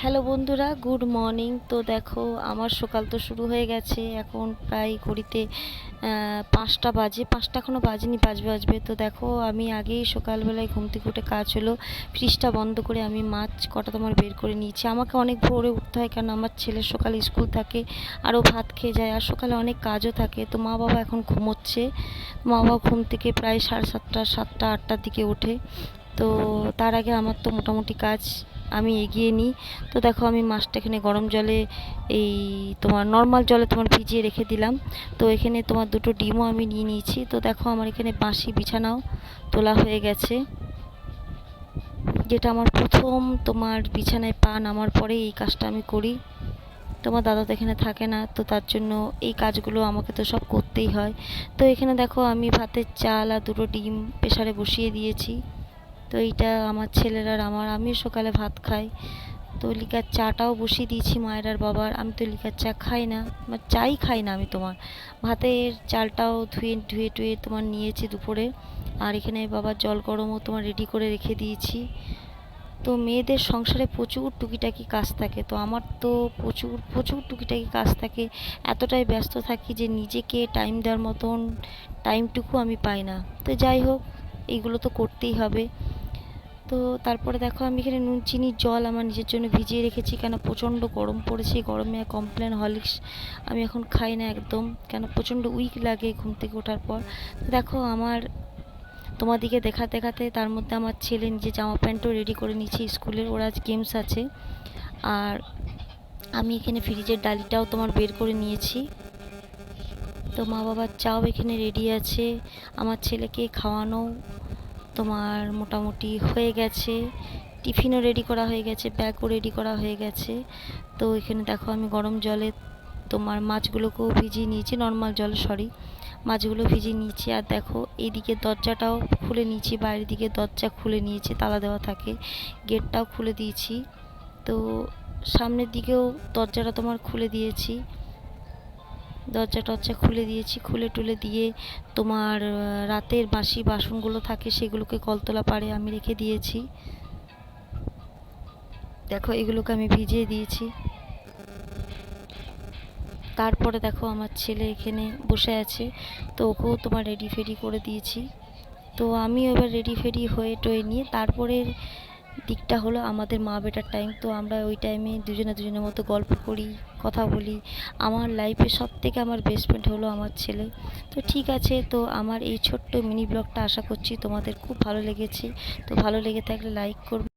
Hello বন্ধুরা, good morning. তো দেখো, আমার সকাল তো শুরু হয়ে গেছে। এখন প্রায় ঘড়িতে 5টা বাজে, 5টা এখনও বাজেনি, বাজবে। তো দেখো, আমি আগেই সকালবেলায় ঘুম থেকে উঠে কাজ হলো, ফ্রিজটা বন্ধ করে আমি মাছ কটা তোমার বের করে নিয়েছি। আমাকে অনেক ভোরে উঠতে হয়, কারণ আমার ছেলের সকালে স্কুল থাকে, আরও ভাত খেয়ে যায়, আর সকালে অনেক কাজও থাকে। তো মা বাবা এখন ঘুমোচ্ছে। মা বাবা ঘুম থেকে প্রায় 7:30, 7টা 8টার দিকে ওঠে। তো তার আগে আমার তো মোটামুটি কাজ আমি এগিয়ে নিই। তো দেখো, আমি মাছটা এখানে গরম জলে, এই তোমার নর্মাল জলে তোমার ভিজিয়ে রেখে দিলাম। তো এখানে তোমার দুটো ডিমও আমি নিয়ে নিয়েছি। তো দেখো, আমার এখানে বাসি বিছানাও তোলা হয়ে গেছে, যেটা আমার প্রথম তোমার বিছানায় পা নামার পরে এই কাজটা আমি করি। তোমার দাদা তো এখানে থাকে না, তো তার জন্য এই কাজগুলো আমাকে তো সব করতেই হয়। তো এখানে দেখো, আমি ভাতের চাল আর দুটো ডিম প্রেসারে বসিয়ে দিয়েছি। তো এইটা আমার ছেলের আর আমার, আমিও সকালে ভাত খাই। তো লিকার চাটাও বসিয়ে দিয়েছি মায়ের আর বাবার। আমি তো লিকার চা খাই না, চাই খাই না আমি। তোমার ভাতের চালটাও ধুয়ে ধুয়ে টুয়ে তোমার নিয়েছি দুপুরে। আর এখানে বাবার জল গরমও তোমার রেডি করে রেখে দিয়েছি। তো মেয়েদের সংসারে প্রচুর টুকিটাকি কাজ থাকে, তো আমার তো প্রচুর প্রচুর টুকিটাকি কাজ থাকে। এতটাই ব্যস্ত থাকি যে নিজেকে টাইম দেওয়ার মতন টাইমটুকু আমি পাই না। তো যাই হোক, এইগুলো তো করতেই হবে। তো তারপরে দেখো, আমি এখানে নুন চিনির জল আমার নিজের জন্য ভিজিয়ে রেখেছি, কেন প্রচণ্ড গরম পড়েছে। গরমে কমপ্লেন হরলিক্স আমি এখন খাই না একদম, কেন প্রচণ্ড উইক লাগে ঘুম থেকে ওঠার পর। দেখো, আমার তোমাদিকে দেখাতে দেখাতে তার মধ্যে আমার ছেলে নিজে জামা প্যান্টও রেডি করে নিয়েছি স্কুলের, ওর আজ গেমস আছে। আর আমি এখানে ফ্রিজের ডালিটাও তোমার বের করে নিয়েছি। তো মা বাবার চাও এখানে রেডি আছে, আমার ছেলেকে খাওয়ানো তোমার মোটামুটি হয়ে গেছে। টিফিনও রেডি করা হয়ে গেছে, ব্যাগও রেডি করা হয়ে গেছে। তো এখানে দেখো, আমি গরম জলে তোমার মাছগুলোকেও ভিজিয়ে নিয়েছি, নর্মাল জলে, সরি, মাছগুলো ভিজিয়ে নিয়েছি। আর দেখো, এইদিকে দরজাটাও খুলে নিয়েছি, বাইরের দিকে দরজা খুলে নিয়েছি, তালা দেওয়া থাকে, গেটটাও খুলে দিয়েছি। তো সামনের দিকেও দরজাটা তোমার খুলে দিয়েছি, দরজা টরজা খুলে দিয়েছি, খুলে টুলে দিয়ে তোমার রাতের বাসি বাসনগুলো থাকে সেগুলোকে কলতলা পাড়ে আমি রেখে দিয়েছি। দেখো, এগুলোকে আমি ভিজিয়ে দিয়েছি। তারপরে দেখো, আমার ছেলে এখানে বসে আছে, তো ওকেও তোমার রেডি ফেডি করে দিয়েছি। তো আমি এবার রেডি ফেডি হয়ে টয়ে নিয়ে তারপরের দিকটা হলো আমাদের মা বেটার টাইম। তো আমরা ওই টাইমে দুজনে দুজনের মতো গল্প করি, কথা বলি। আমার লাইফে সব থেকে আমার বেস্ট ফ্রেন্ড হলো আমার ছেলে। তো ঠিক আছে, তো আমার এই ছোট্ট মিনি ব্লগটা আশা করছি তোমাদের খুব ভালো লেগেছে। তো ভালো লেগে থাকলে লাইক করবে।